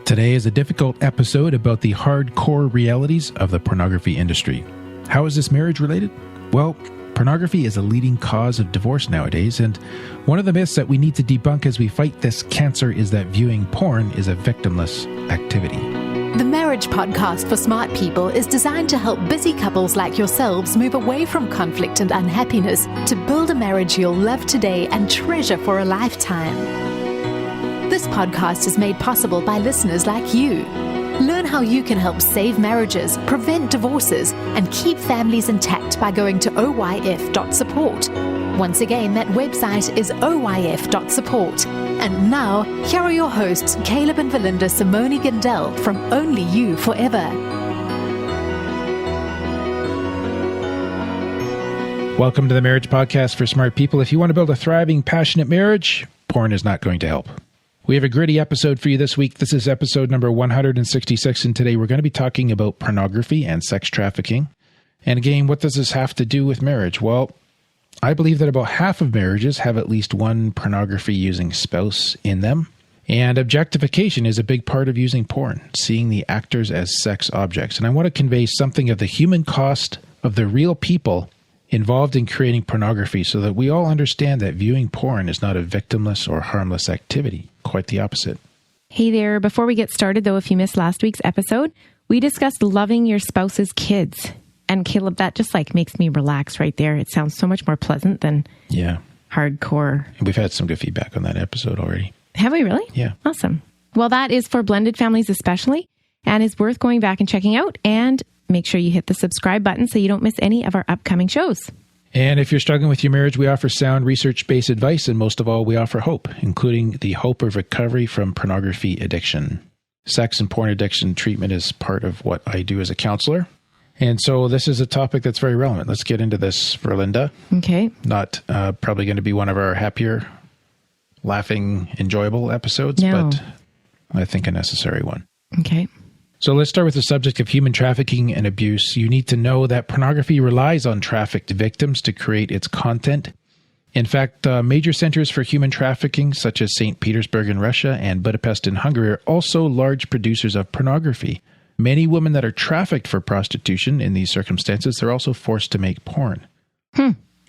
Today is a difficult episode about the hardcore realities of the pornography industry. How is this marriage related? Well, pornography is a leading cause of divorce nowadays, and one of the myths that we need to debunk as we fight this cancer is that viewing porn is a victimless activity. The Marriage Podcast for Smart People is designed to help busy couples like yourselves move away from conflict and unhappiness to build a marriage you'll love today and treasure for a lifetime. This podcast is made possible by listeners like you. Learn how you can help save marriages, prevent divorces, and keep families intact by going to oyf.support. Once again, that website is oyf.support. And now, here are your hosts, Caleb and Valinda Simone Gindel from Only You Forever. Welcome to the Marriage Podcast for Smart People. If you want to build a thriving, passionate marriage, porn is not going to help. We have a gritty episode for you this week. This is episode number 166, and today we're going to be talking about pornography and sex trafficking. And again, what does this have to do with marriage? Well, I believe that about half of marriages have at least one pornography-using spouse in them. And objectification is a big part of using porn, seeing the actors as sex objects. And I want to convey something of the human cost of the real people involved in creating pornography so that we all understand that viewing porn is not a victimless or harmless activity. Quite the opposite. Hey there. Before we get started, though, if you missed last week's episode, we discussed loving your spouse's kids. And Caleb, that just makes me relax right there. It sounds so much more pleasant than hardcore. We've had some good feedback on that episode already. Have we really? Yeah. Awesome. Well, that is for blended families especially, and is worth going back and checking out. And make sure you hit the subscribe button so you don't miss any of our upcoming shows. And if you're struggling with your marriage, we offer sound research-based advice, and most of all, we offer hope, including the hope of recovery from pornography addiction. Sex and porn addiction treatment is part of what I do as a counselor. And so this is a topic that's very relevant. Let's get into this for Linda. Okay. Not probably going to be one of our happier, laughing, enjoyable episodes, but I think a necessary one. Okay. So let's start with the subject of human trafficking and abuse. You need to know that pornography relies on trafficked victims to create its content. In fact, major centers for human trafficking, such as St. Petersburg in Russia and Budapest in Hungary, are also large producers of pornography. Many women that are trafficked for prostitution in these circumstances, they're also forced to make porn.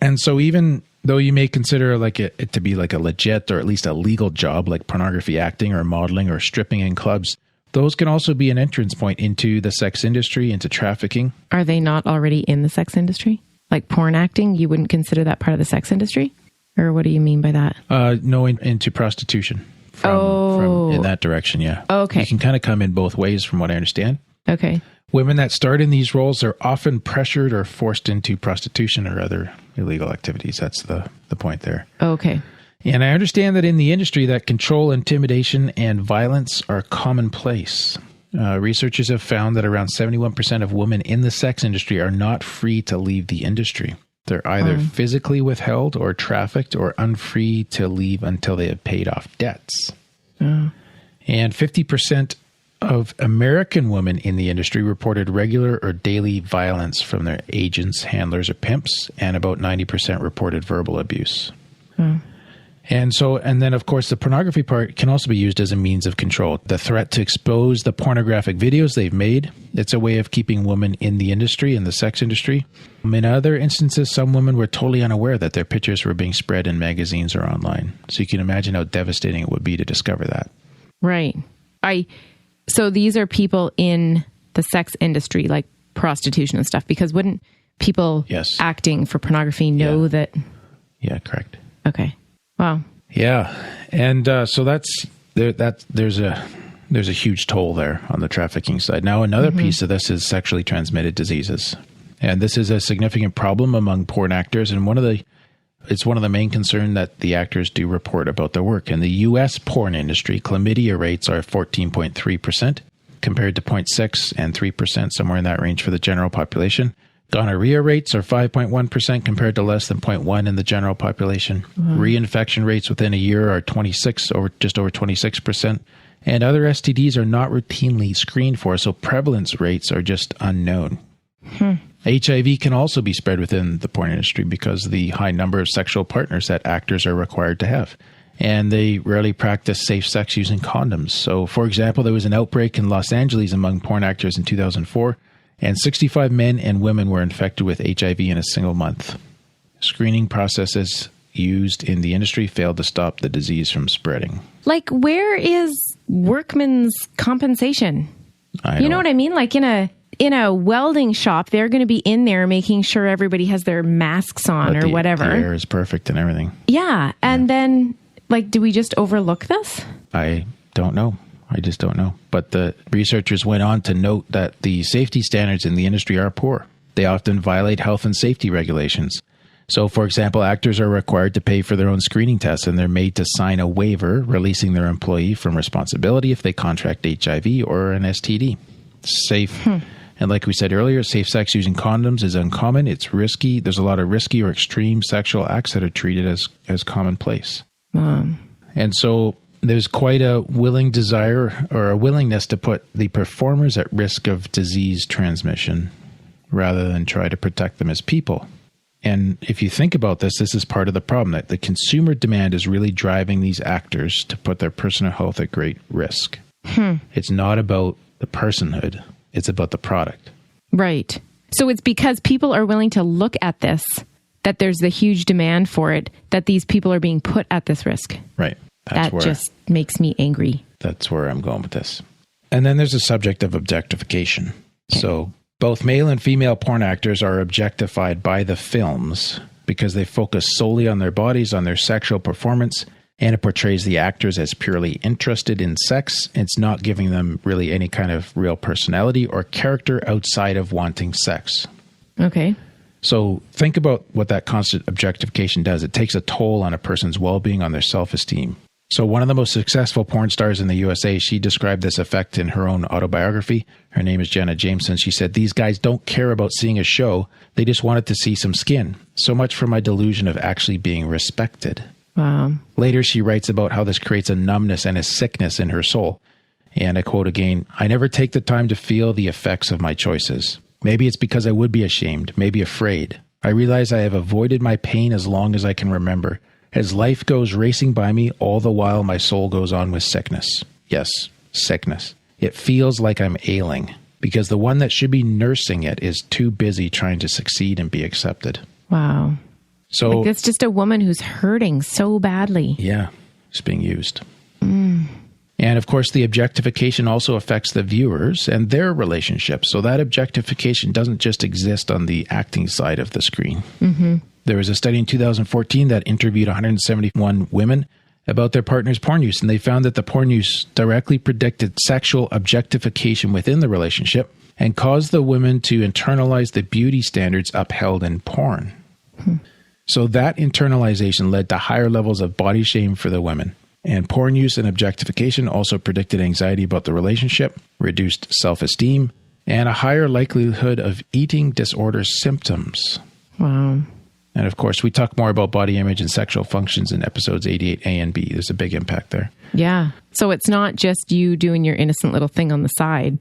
And so even though you may consider it to be like a legit or at least a legal job, like pornography acting or modeling or stripping in clubs, those can also be an entrance point into the sex industry, into trafficking. Are they not already in the sex industry? Like porn acting, you wouldn't consider that part of the sex industry? Or what do you mean by that? No, into prostitution. From in that direction, yeah. Okay. You can kind of come in both ways from what I understand. Okay. Women that start in these roles are often pressured or forced into prostitution or other illegal activities. That's the point there. Okay. And I understand that in the industry that control, intimidation, and violence are commonplace. Researchers have found that around 71% of women in the sex industry are not free to leave the industry. They're either physically withheld or trafficked or unfree to leave until they have paid off debts. And 50% of American women in the industry reported regular or daily violence from their agents, handlers, or pimps, and about 90% reported verbal abuse. And then, of course, the pornography part can also be used as a means of control. The threat to expose the pornographic videos they've made, it's a way of keeping women in the industry, in the sex industry. In other instances, some women were totally unaware that their pictures were being spread in magazines or online. So you can imagine how devastating it would be to discover that. Right. So these are people in the sex industry, like prostitution and stuff, because wouldn't people acting for pornography know that? Yeah, correct. Okay. Wow. Yeah. And so there's a huge toll there on the trafficking side. Now, another piece of this is sexually transmitted diseases. And this is a significant problem among porn actors. And it's one of the main concerns that the actors do report about their work. In the U.S. porn industry, chlamydia rates are 14.3% compared to 0.6% and 3%, somewhere in that range for the general population. Gonorrhea rates are 5.1% compared to less than 0.1% in the general population. Reinfection rates within a year are just over 26%. And other STDs are not routinely screened for, so prevalence rates are just unknown. HIV can also be spread within the porn industry because of the high number of sexual partners that actors are required to have. and they rarely practice safe sex using condoms. So, for example, there was an outbreak in Los Angeles among porn actors in 2004, and 65 men and women were infected with HIV in a single month. Screening processes used in the industry failed to stop the disease from spreading. Like, where is workman's compensation? You know what I mean? Like in a welding shop, they're going to be in there making sure everybody has their masks on or whatever. The air is perfect and everything. Yeah. And then, like, do we just overlook this? I don't know. I just don't know. But the researchers went on to note that the safety standards in the industry are poor. They often violate health and safety regulations. So, for example, actors are required to pay for their own screening tests, and they're made to sign a waiver releasing their employee from responsibility if they contract HIV or an STD. Safe, and like we said earlier, safe sex using condoms is uncommon. It's risky. There's a lot of risky or extreme sexual acts that are treated as commonplace. And so there's quite a willing desire or a willingness to put the performers at risk of disease transmission rather than try to protect them as people. And if you think about this, this is part of the problem, that the consumer demand is really driving these actors to put their personal health at great risk. It's not about the personhood. It's about the product. Right. So it's because people are willing to look at this, that there's the huge demand for it, that these people are being put at this risk. Right. That just makes me angry. That's where I'm going with this. And then there's the subject of objectification. Okay. So both male and female porn actors are objectified by the films because they focus solely on their bodies, on their sexual performance, and it portrays the actors as purely interested in sex. It's not giving them really any kind of real personality or character outside of wanting sex. Okay. So think about what that constant objectification does. It takes a toll on a person's well-being, on their self-esteem. So one of the most successful porn stars in the USA, she described this effect in her own autobiography. Her name is Jenna Jameson. She said, "These guys don't care about seeing a show. They just wanted to see some skin. So much for my delusion of actually being respected." Wow. Later, she writes about how this creates a numbness and a sickness in her soul. And I quote again, "I never take the time to feel the effects of my choices. Maybe it's because I would be ashamed, maybe afraid. I realize I have avoided my pain as long as I can remember. As life goes racing by me, all the while my soul goes on with sickness." Yes, sickness. It feels like I'm ailing because the one that should be nursing it is too busy trying to succeed and be accepted. Wow. So like that's just a woman who's hurting so badly. Yeah, it's being used. And of course, the objectification also affects the viewers and their relationships. So that objectification doesn't just exist on the acting side of the screen. There was a study in 2014 that interviewed 171 women about their partner's porn use, and they found that the porn use directly predicted sexual objectification within the relationship and caused the women to internalize the beauty standards upheld in porn. So that internalization led to higher levels of body shame for the women. And porn use and objectification also predicted anxiety about the relationship, reduced self-esteem, and a higher likelihood of eating disorder symptoms. Wow. And of course, we talk more about body image and sexual functions in episodes 88A and B. There's a big impact there. Yeah. So it's not just you doing your innocent little thing on the side.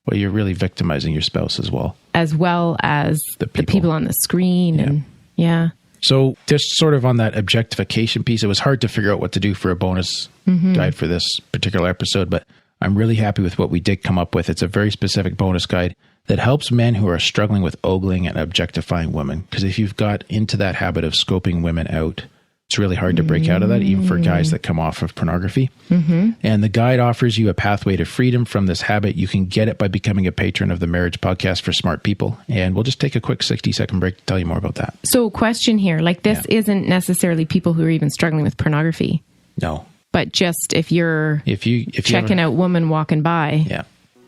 Well, you're really victimizing your spouse as well. As well as the people on the screen. And yeah. So just sort of on that objectification piece, it was hard to figure out what to do for a bonus guide for this particular episode, but I'm really happy with what we did come up with. It's a very specific bonus guide that helps men who are struggling with ogling and objectifying women. Because if you've got into that habit of scoping women out, it's really hard to break out of that, even for guys that come off of pornography. And the guide offers you a pathway to freedom from this habit. You can get it by becoming a patron of the Marriage Podcast for Smart People. And we'll just take a quick 60-second break to tell you more about that. So question here, like this isn't necessarily people who are even struggling with pornography. No. But just if you're checking out women walking by,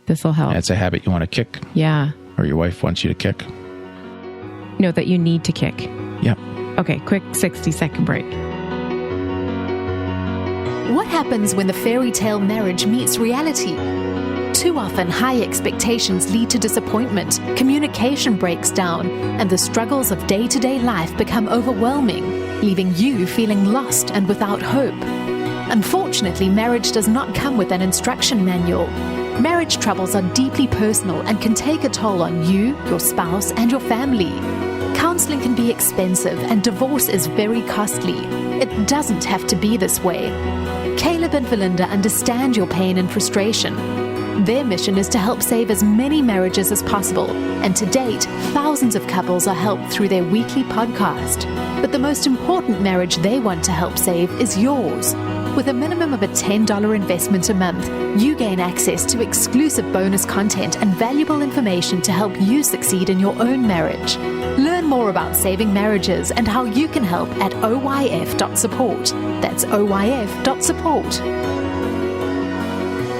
this will help. It's a habit you want to kick. Yeah. Or your wife wants you to kick. No, that you need to kick. Yeah. Okay, quick 60-second break. What happens when the fairy tale marriage meets reality? Too often, high expectations lead to disappointment, communication breaks down, and the struggles of day-to-day life become overwhelming, leaving you feeling lost and without hope. Unfortunately, marriage does not come with an instruction manual. Marriage troubles are deeply personal and can take a toll on you, your spouse, and your family. Counseling can be expensive and divorce is very costly. It doesn't have to be this way. Caleb and Valinda understand your pain and frustration. Their mission is to help save as many marriages as possible, and to date, thousands of couples are helped through their weekly podcast. But the most important marriage they want to help save is yours. With a minimum of a $10 investment a month, you gain access to exclusive bonus content and valuable information to help you succeed in your own marriage. Learn more about saving marriages and how you can help at oyf.support. That's oyf.support.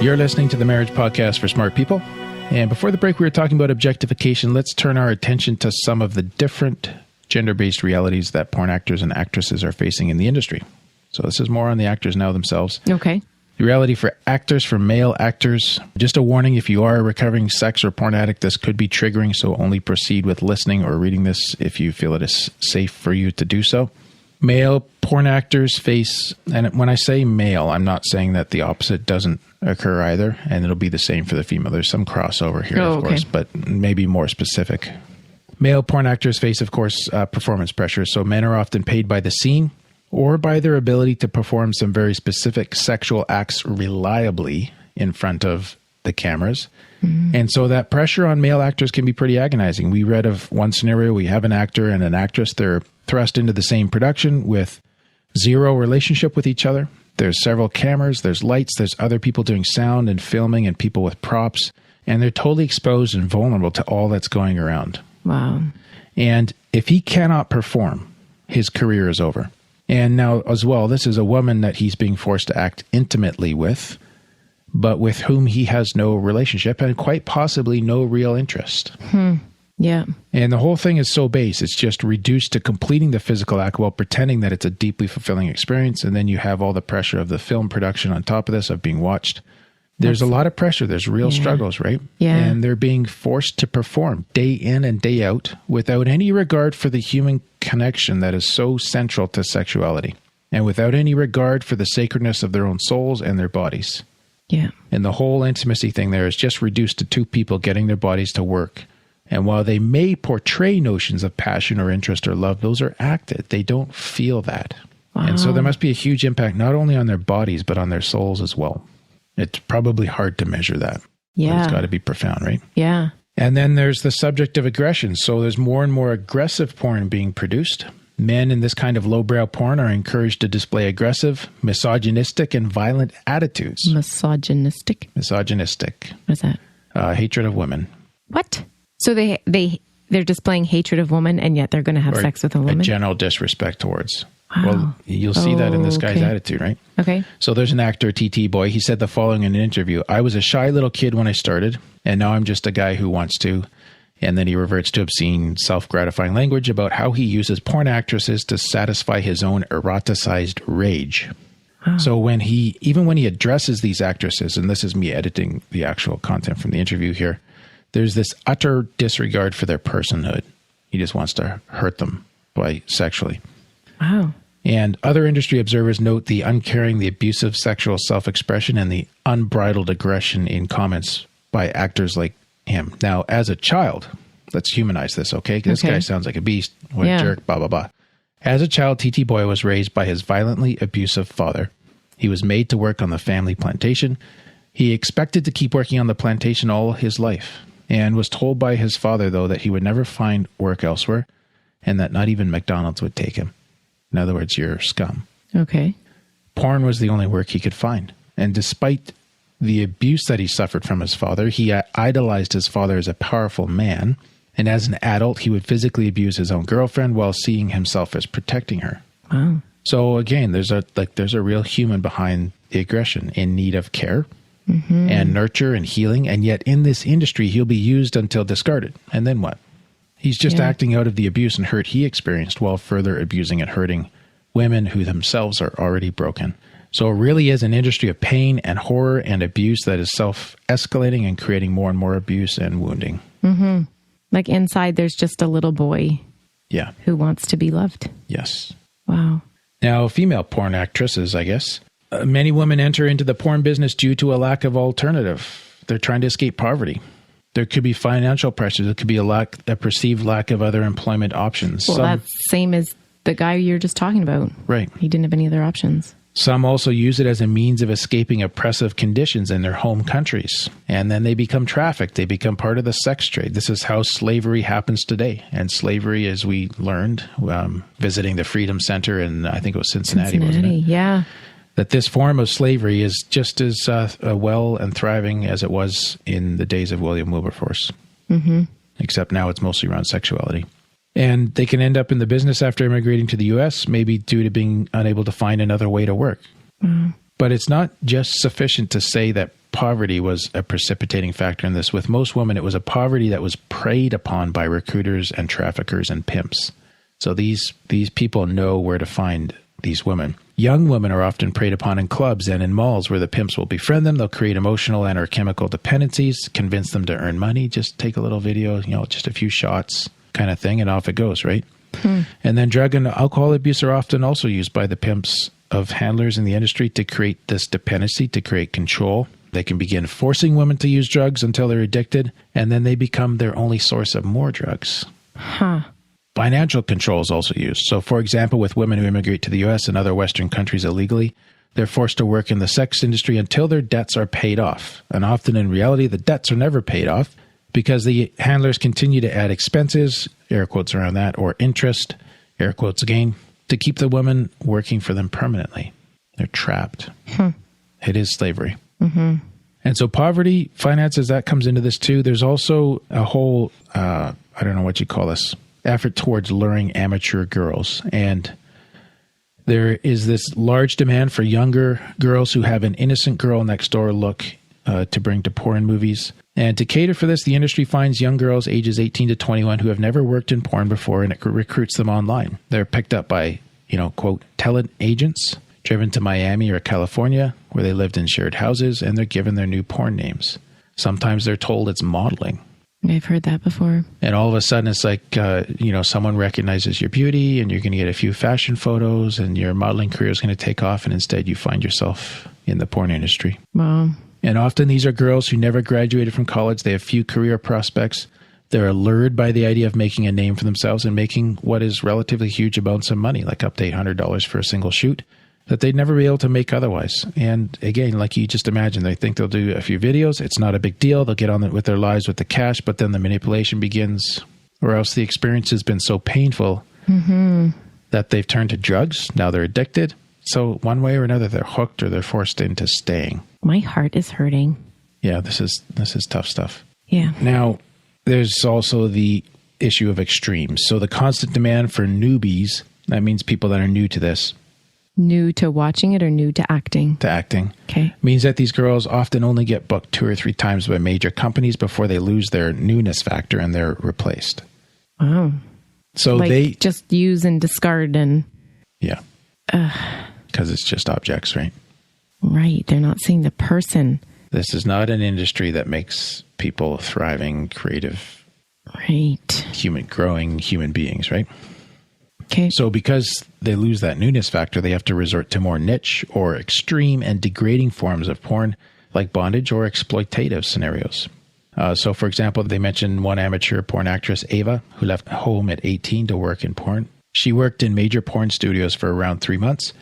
You're listening to the Marriage Podcast for Smart People. And before the break, we were talking about objectification. Let's turn our attention to some of the different gender-based realities that porn actors and actresses are facing in the industry. So this is more on the actors now themselves. Okay. The reality for actors, for male actors. Just a warning, if you are a recovering sex or porn addict, this could be triggering, so only proceed with listening or reading this if you feel it is safe for you to do so. Male porn actors face, and when I say male, I'm not saying that the opposite doesn't occur either, and it'll be the same for the female. There's some crossover here, of course, but maybe more specific. Male porn actors face, of course, performance pressure. So men are often paid by the scene or by their ability to perform some very specific sexual acts reliably in front of the cameras. Mm-hmm. And so that pressure on male actors can be pretty agonizing. We read of one scenario, we have an actor and an actress, they're thrust into the same production with zero relationship with each other. There's several cameras, there's lights, there's other people doing sound and filming and people with props, and they're totally exposed and vulnerable to all that's going around. Wow. And if he cannot perform, his career is over. And now, as well, this is a woman that he's being forced to act intimately with, but with whom he has no relationship and quite possibly no real interest. Yeah. And the whole thing is so base. It's just reduced to completing the physical act while pretending that it's a deeply fulfilling experience. And then you have all the pressure of the film production on top of this, of being watched. There's a lot of pressure. There's real struggles, right? Yeah. And they're being forced to perform day in and day out without any regard for the human connection that is so central to sexuality, and without any regard for the sacredness of their own souls and their bodies. Yeah. And the whole intimacy thing there is just reduced to two people getting their bodies to work. And while they may portray notions of passion or interest or love, those are acted. They don't feel that. Wow. And so there must be a huge impact not only on their bodies, but on their souls as well. It's probably hard to measure that. Yeah. But it's got to be profound, right? Yeah. And then there's the subject of aggression. So there's more and more aggressive porn being produced. Men in this kind of lowbrow porn are encouraged to display aggressive, misogynistic, and violent attitudes. Misogynistic? Misogynistic. What is that? Hatred of women. What? So they're displaying hatred of women, and yet they're going to have sex with a woman? A general disrespect towards. Wow. Well, you'll see that in this guy's attitude, right? Okay. So there's an actor, TT Boy. He said the following in an interview: "I was a shy little kid when I started, and now I'm just a guy who wants to." And then he reverts to obscene, self-gratifying language about how he uses porn actresses to satisfy his own eroticized rage. Wow. So even when he addresses these actresses, and this is me editing the actual content from the interview here, there's this utter disregard for their personhood. He just wants to hurt them sexually. Wow. And other industry observers note the uncaring, the abusive sexual self-expression, and the unbridled aggression in comments by actors like him. Now, as a child, let's humanize this, okay? This guy sounds like a beast. What a jerk, blah, blah, blah. As a child, TT Boy was raised by his violently abusive father. He was made to work on the family plantation. He expected to keep working on the plantation all his life, and was told by his father, though, that he would never find work elsewhere, and that not even McDonald's would take him. In other words, you're scum. Okay. Porn was the only work he could find. And despite the abuse that he suffered from his father, he idolized his father as a powerful man. And as an adult, he would physically abuse his own girlfriend while seeing himself as protecting her. Wow. So again, there's a real human behind the aggression, in need of care and nurture and healing. And yet in this industry, he'll be used until discarded. And then what? He's just acting out of the abuse and hurt he experienced while further abusing and hurting women who themselves are already broken. So it really is an industry of pain and horror and abuse that is self-escalating and creating more and more abuse and wounding. Mm-hmm. Like inside, there's just a little boy who wants to be loved. Yes. Wow. Now, female porn actresses, I guess. Many women enter into the porn business due to a lack of alternative. They're trying to escape poverty. There could be financial pressures. There could be a perceived lack of other employment options. Well, that's same as the guy you're just talking about. Right. He didn't have any other options. Some also use it as a means of escaping oppressive conditions in their home countries. And then they become trafficked. They become part of the sex trade. This is how slavery happens today. And slavery, as we learned, visiting the Freedom Center in, I think it was Cincinnati, wasn't it? Yeah. That this form of slavery is just as well and thriving as it was in the days of William Wilberforce. Mm-hmm. Except now it's mostly around sexuality. And they can end up in the business after immigrating to the U.S., maybe due to being unable to find another way to work. Mm. But it's not just sufficient to say that poverty was a precipitating factor in this. With most women, it was a poverty that was preyed upon by recruiters and traffickers and pimps. So these people know where to find these women. Young women are often preyed upon in clubs and in malls where the pimps will befriend them. They'll create emotional and or chemical dependencies, convince them to earn money. Just take a little video, just a few shots kind of thing, and off it goes, right? And then drug and alcohol abuse are often also used by the pimps of handlers in the industry to create this dependency, to create control. They can begin forcing women to use drugs until they're addicted, and then they become their only source of more drugs. Financial control is also used. So, for example, with women who immigrate to the U.S. and other Western countries illegally, they're forced to work in the sex industry until their debts are paid off. And often in reality, the debts are never paid off, because the handlers continue to add expenses, air quotes around that, or interest, air quotes again, to keep the women working for them permanently. They're trapped. It is slavery. Mm-hmm. And so poverty, finances, that comes into this too. There's also a whole, I don't know what you call this, effort towards luring amateur girls. And there is this large demand for younger girls who have an innocent girl next door look to bring to porn movies. And to cater for this, the industry finds young girls ages 18 to 21 who have never worked in porn before, and it recruits them online. They're picked up by, quote, talent agents, driven to Miami or California, where they lived in shared houses, and they're given their new porn names. Sometimes they're told it's modeling. I've heard that before. And all of a sudden it's like, someone recognizes your beauty, and you're going to get a few fashion photos, and your modeling career is going to take off, and instead you find yourself in the porn industry. Wow. And often these are girls who never graduated from college. They have few career prospects. They're allured by the idea of making a name for themselves and making what is relatively huge amounts of money, like up to $800 for a single shoot, that they'd never be able to make otherwise. And again, like you just imagine, they think they'll do a few videos. It's not a big deal. They'll get on with their lives with the cash, but then the manipulation begins, or else the experience has been so painful that they've turned to drugs. Now they're addicted. So one way or another, they're hooked or they're forced into staying. My heart is hurting. Yeah, this is tough stuff. Yeah. Now, there's also the issue of extremes. So the constant demand for newbies, that means people that are new to this. New to watching it or new to acting? To acting. Okay. Means that these girls often only get booked 2 or 3 times by major companies before they lose their newness factor and they're replaced. Wow. So like they just use and discard and... Yeah. Because it's just objects, right? Right. They're not seeing the person. This is not an industry that makes people thriving, creative, growing human beings, right? Okay. So because they lose that newness factor, they have to resort to more niche or extreme and degrading forms of porn, like bondage or exploitative scenarios. So, for example, they mentioned one amateur porn actress, Ava, who left home at 18 to work in porn. She worked in major porn studios for around 3 months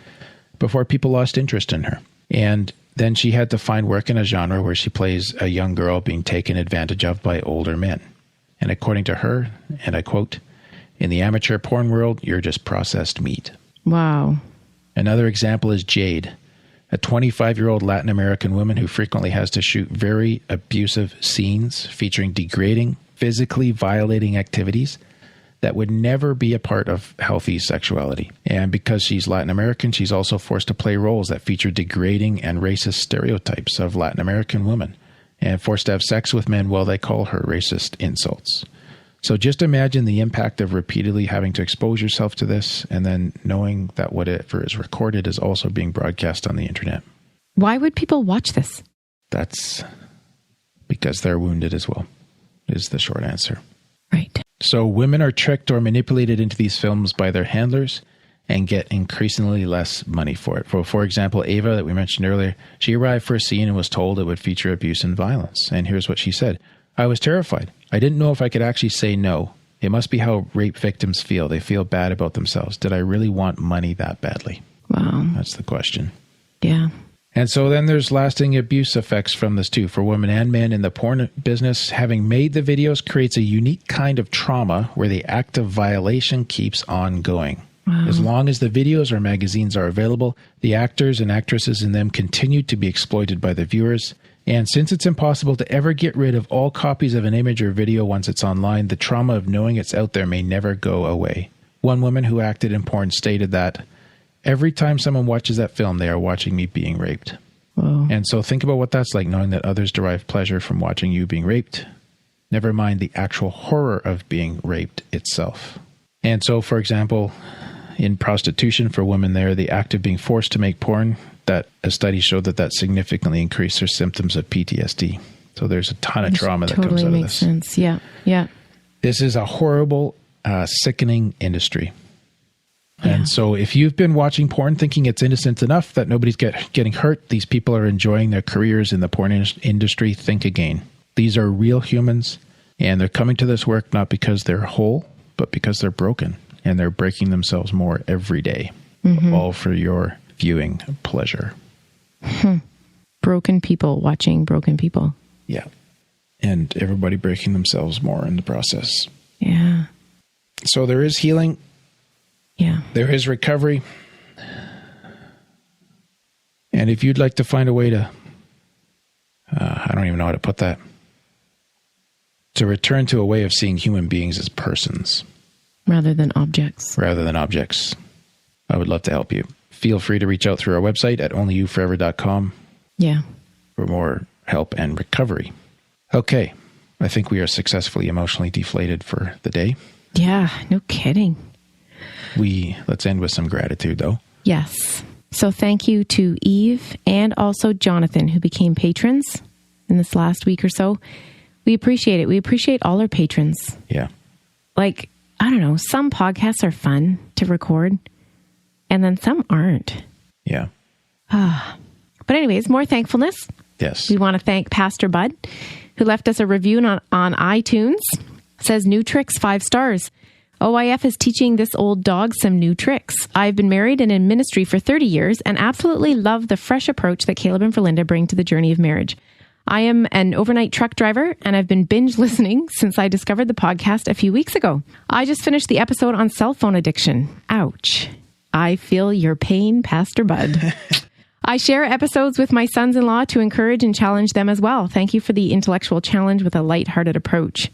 before people lost interest in her. And then she had to find work in a genre where she plays a young girl being taken advantage of by older men. And according to her, and I quote, "In the amateur porn world, you're just processed meat." Wow. Another example is Jade, a 25-year-old Latin American woman who frequently has to shoot very abusive scenes featuring degrading, physically violating activities that would never be a part of healthy sexuality. And because she's Latin American, she's also forced to play roles that feature degrading and racist stereotypes of Latin American women, and forced to have sex with men while they call her racist insults. So just imagine the impact of repeatedly having to expose yourself to this, and then knowing that whatever is recorded is also being broadcast on the internet. Why would people watch this? That's because they're wounded as well, is the short answer. Right. So women are tricked or manipulated into these films by their handlers and get increasingly less money for it. For example, Ava, that we mentioned earlier, she arrived for a scene and was told it would feature abuse and violence. And here's what she said: "I was terrified. I didn't know if I could actually say no. It must be how rape victims feel. They feel bad about themselves. Did I really want money that badly? Wow. That's the question. Yeah. And so then there's lasting abuse effects from this too. For women and men in the porn business, having made the videos creates a unique kind of trauma where the act of violation keeps on going. Wow. As long as the videos or magazines are available, the actors and actresses in them continue to be exploited by the viewers. And since it's impossible to ever get rid of all copies of an image or video once it's online, the trauma of knowing it's out there may never go away. One woman who acted in porn stated that, every time someone watches that film, they are watching me being raped. Whoa. And so think about what that's like, knowing that others derive pleasure from watching you being raped. Never mind the actual horror of being raped itself. And so, for example, in prostitution for women there, the act of being forced to make porn, that a study showed that significantly increased their symptoms of PTSD. So there's a ton of trauma that comes out of this. Totally makes sense. Yeah. Yeah. This is a horrible, sickening industry. And so if you've been watching porn thinking it's innocent enough that nobody's getting hurt, these people are enjoying their careers in the porn industry, think again. These are real humans, and they're coming to this work not because they're whole, but because they're broken, and they're breaking themselves more every day, all for your viewing pleasure. Broken people watching broken people. Yeah. And everybody breaking themselves more in the process. Yeah. So there is healing. Yeah. There is recovery. And if you'd like to find a way to, I don't even know how to put that, to return to a way of seeing human beings as persons. Rather than objects. I would love to help you. Feel free to reach out through our website at onlyyouforever.com. Yeah. For more help and recovery. Okay. I think we are successfully emotionally deflated for the day. Yeah. No kidding. Let's end with some gratitude, though. Yes. So thank you to Eve and also Jonathan, who became patrons in this last week or so. We appreciate it. We appreciate all our patrons. Yeah. Like, I don't know, some podcasts are fun to record, and then some aren't. Yeah. But anyways, more thankfulness. Yes. We want to thank Pastor Bud, who left us a review on iTunes. Says, new tricks, 5 stars. OIF is teaching this old dog some new tricks. I've been married and in ministry for 30 years and absolutely love the fresh approach that Caleb and Verlinda bring to the journey of marriage. I am an overnight truck driver and I've been binge listening since I discovered the podcast a few weeks ago. I just finished the episode on cell phone addiction. Ouch. I feel your pain, Pastor Bud. I share episodes with my sons-in-law to encourage and challenge them as well. Thank you for the intellectual challenge with a lighthearted approach.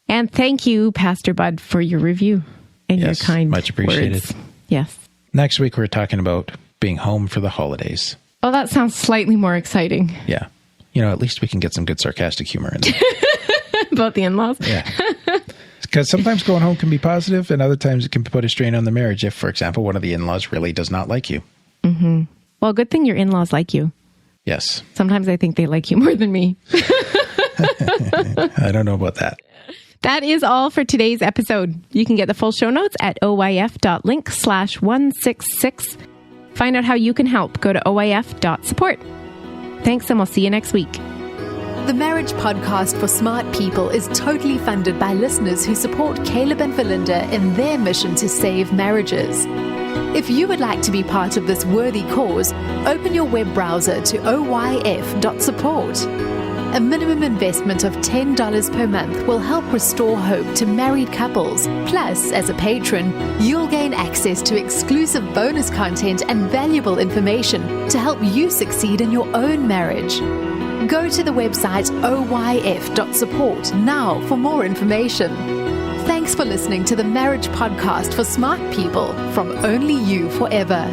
And thank you, Pastor Bud, for your review and your kind much appreciated. Words. Yes. Next week, we're talking about being home for the holidays. Oh, that sounds slightly more exciting. Yeah. You know, at least we can get some good sarcastic humor in there. About the in-laws? Yeah. Because sometimes going home can be positive, and other times it can put a strain on the marriage if, for example, one of the in-laws really does not like you. Mm-hmm. Well, good thing your in-laws like you. Yes. Sometimes I think they like you more than me. I don't know about that. That is all for today's episode. You can get the full show notes at oyf.link/166. Find out how you can help. Go to oyf.support. Thanks, and we'll see you next week. The Marriage Podcast for Smart People is totally funded by listeners who support Caleb and Verlinda in their mission to save marriages. If you would like to be part of this worthy cause, open your web browser to oyf.support. A minimum investment of $10 per month will help restore hope to married couples. Plus, as a patron, you'll gain access to exclusive bonus content and valuable information to help you succeed in your own marriage. Go to the website oyf.support now for more information. Thanks for listening to the Marriage Podcast for Smart People from Only You Forever.